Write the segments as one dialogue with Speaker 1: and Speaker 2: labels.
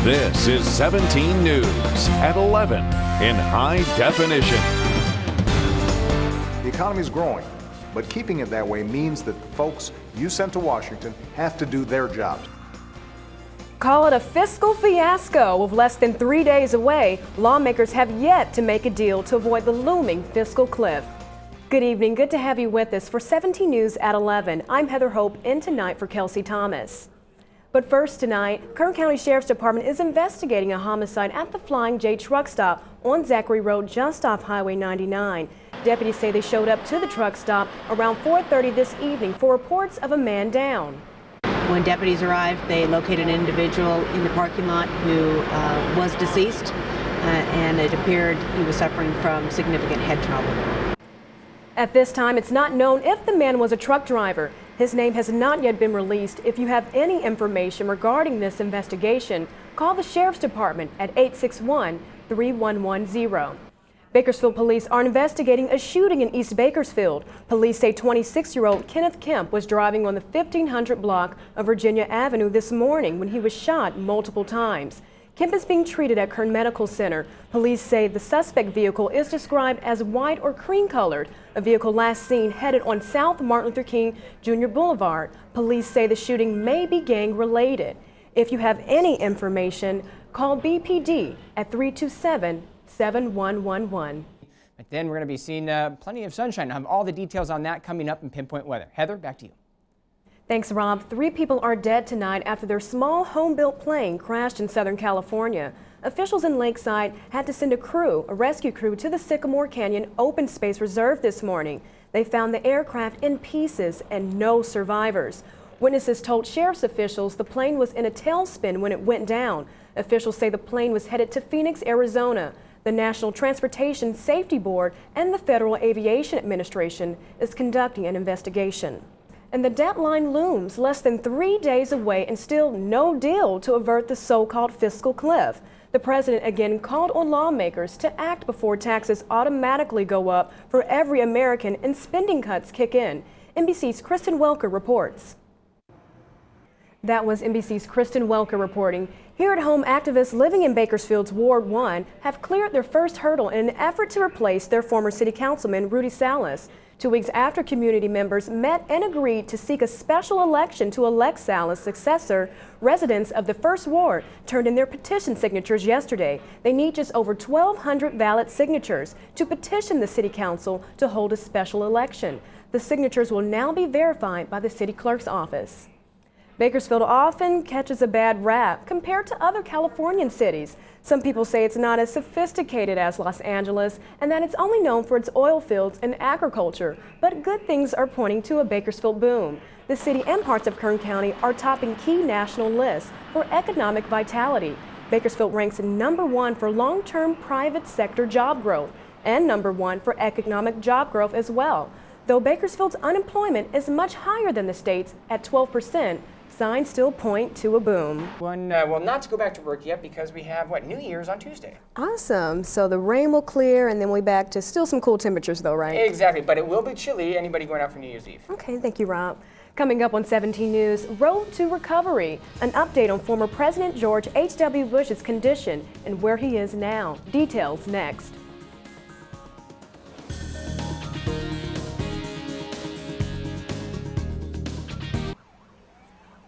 Speaker 1: This is 17 News at 11 in high definition.
Speaker 2: The economy is growing, but keeping it that way means that the folks you sent to Washington have to do their jobs.
Speaker 3: Call it a fiscal fiasco. With less than 3 days away, lawmakers have yet to make a deal to avoid the looming fiscal cliff. Good evening. Good to have you with us for 17 News at 11. I'm Heather Hope, in tonight for Kelsey Thomas. But first tonight, Kern County Sheriff's Department is investigating a homicide at the Flying J truck stop on Zachary Road just off Highway 99. Deputies say they showed up to the truck stop around 4:30 this evening for reports of a man down.
Speaker 4: When deputies arrived, they located an individual in the parking lot who was deceased, and it appeared he was suffering from significant head trauma.
Speaker 3: At this time, it's not known if the man was a truck driver. His name has not yet been released. If you have any information regarding this investigation, call the Sheriff's Department at 861-3110. Bakersfield police are investigating a shooting in East Bakersfield. Police say 26-year-old Kenneth Kemp was driving on the 1500 block of Virginia Avenue this morning when he was shot multiple times. Kemp is being treated at Kern Medical Center. Police say the suspect vehicle is described as white or cream colored. A vehicle last seen headed on South Martin Luther King Jr. Boulevard. Police say the shooting may be gang related. If you have any information, call BPD at 327-7111.
Speaker 5: But then we're going to be seeing plenty of sunshine. I have all the details on that coming up in Pinpoint Weather. Heather, back to you.
Speaker 3: Thanks, Rob. 3 people are dead tonight after their small home-built plane crashed in Southern California. Officials in Lakeside had to send a rescue crew, to the Sycamore Canyon Open Space Reserve this morning. They found the aircraft in pieces and no survivors. Witnesses told sheriff's officials the plane was in a tailspin when it went down. Officials say the plane was headed to Phoenix, Arizona. The National Transportation Safety Board and the Federal Aviation Administration is conducting an investigation. And the deadline looms, less than 3 days away, and still no deal to avert the so-called fiscal cliff. The president again called on lawmakers to act before taxes automatically go up for every American and spending cuts kick in. NBC's Kristen Welker reports. That was NBC's Kristen Welker reporting. Here at home, activists living in Bakersfield's Ward 1 have cleared their first hurdle in an effort to replace their former city councilman, Rudy Salas. 2 weeks after community members met and agreed to seek a special election to elect Salas' successor, residents of the First Ward turned in their petition signatures yesterday. They need just over 1,200 valid signatures to petition the city council to hold a special election. The signatures will now be verified by the city clerk's office. Bakersfield often catches a bad rap compared to other Californian cities. Some people say it's not as sophisticated as Los Angeles and that it's only known for its oil fields and agriculture. But good things are pointing to a Bakersfield boom. The city and parts of Kern County are topping key national lists for economic vitality. Bakersfield ranks #1 for long-term private sector job growth and #1 for economic job growth as well. Though Bakersfield's unemployment is much higher than the state's at 12%, signs still point to a boom.
Speaker 5: Well, not to go back to work yet because we have, New Year's on Tuesday.
Speaker 3: Awesome. So the rain will clear and then we'll be back to still some cool temperatures though, right?
Speaker 5: Exactly, but it will be chilly, anybody going out for New Year's Eve.
Speaker 3: Okay, thank you, Rob. Coming up on 17 News, Road to Recovery, an update on former President George H.W. Bush's condition and where he is now. Details next.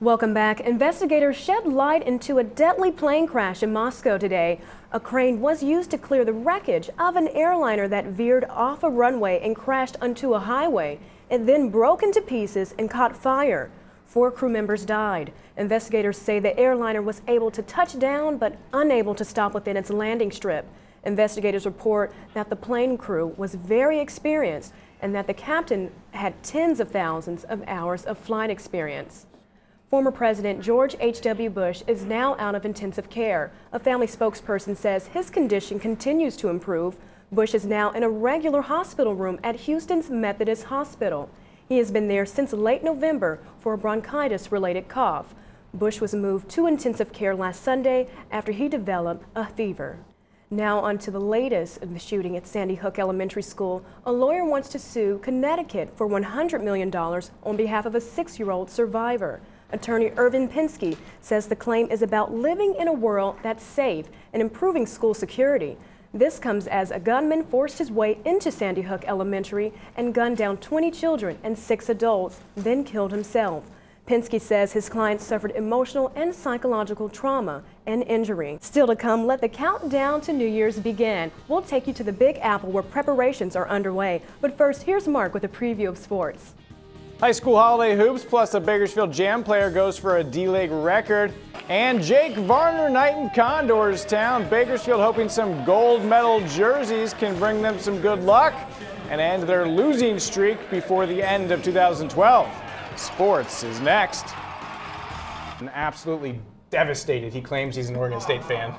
Speaker 3: Welcome back. Investigators shed light into a deadly plane crash in Moscow today. A crane was used to clear the wreckage of an airliner that veered off a runway and crashed onto a highway. It then broke into pieces and caught fire. 4 crew members died. Investigators say the airliner was able to touch down but unable to stop within its landing strip. Investigators report that the plane crew was very experienced and that the captain had tens of thousands of hours of flight experience. Former President George H.W. Bush is now out of intensive care. A family spokesperson says his condition continues to improve. Bush is now in a regular hospital room at Houston's Methodist Hospital. He has been there since late November for a bronchitis-related cough. Bush was moved to intensive care last Sunday after he developed a fever. Now on to the latest of the shooting at Sandy Hook Elementary School. A lawyer wants to sue Connecticut for $100 million on behalf of a 6-year-old survivor. Attorney Irvin Pinsky says the claim is about living in a world that's safe and improving school security. This comes as a gunman forced his way into Sandy Hook Elementary and gunned down 20 children and 6 adults, then killed himself. Pinsky says his client suffered emotional and psychological trauma and injury. Still to come, let the countdown to New Year's begin. We'll take you to the Big Apple where preparations are underway. But first, here's Mark with a preview of sports.
Speaker 5: High school holiday hoops plus a Bakersfield Jam player goes for a D-League record. And Jake Varner night in Condors Town. Bakersfield hoping some gold medal jerseys can bring them some good luck and end their losing streak before the end of 2012. Sports is next. And absolutely devastated. He claims he's an Oregon State fan.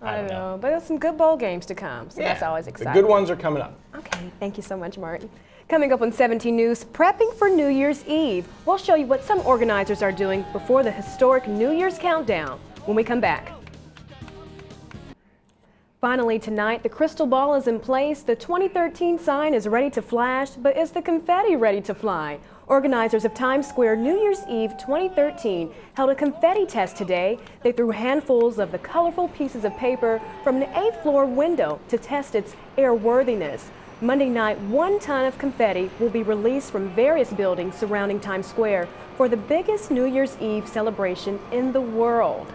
Speaker 3: I don't know, but there's some good bowl games to come, so that's always exciting.
Speaker 5: The good ones are coming up.
Speaker 3: Okay, thank you so much, Martin. Coming up on 17 News, prepping for New Year's Eve. We'll show you what some organizers are doing before the historic New Year's countdown when we come back. Finally tonight, the crystal ball is in place. The 2013 sign is ready to flash, but is the confetti ready to fly? Organizers of Times Square New Year's Eve 2013 held a confetti test today. They threw handfuls of the colorful pieces of paper from an 8th floor window to test its airworthiness. Monday night, 1 ton of confetti will be released from various buildings surrounding Times Square for the biggest New Year's Eve celebration in the world.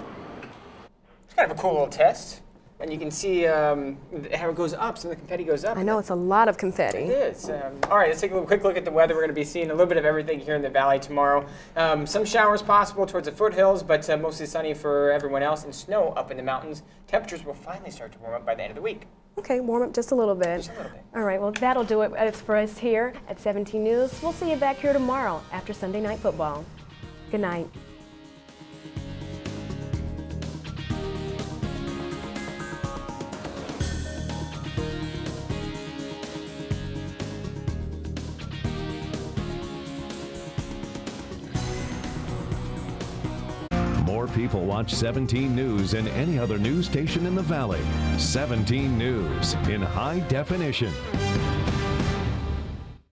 Speaker 5: It's kind of a cool little test. And you can see how it goes up, some of the confetti goes up.
Speaker 3: I know, it's a lot of confetti.
Speaker 5: It is. All right, let's take a quick look at the weather. We're going to be seeing a little bit of everything here in the valley tomorrow. Some showers possible towards the foothills, but mostly sunny for everyone else, and snow up in the mountains. Temperatures will finally start to warm up by the end of the week.
Speaker 3: Okay, warm up just a little bit.
Speaker 5: Just a little bit.
Speaker 3: All right, well, that'll do it for us here at 17 News. We'll see you back here tomorrow after Sunday Night Football. Good night.
Speaker 1: More people watch 17 News than any other news station in the Valley. 17 News in high definition.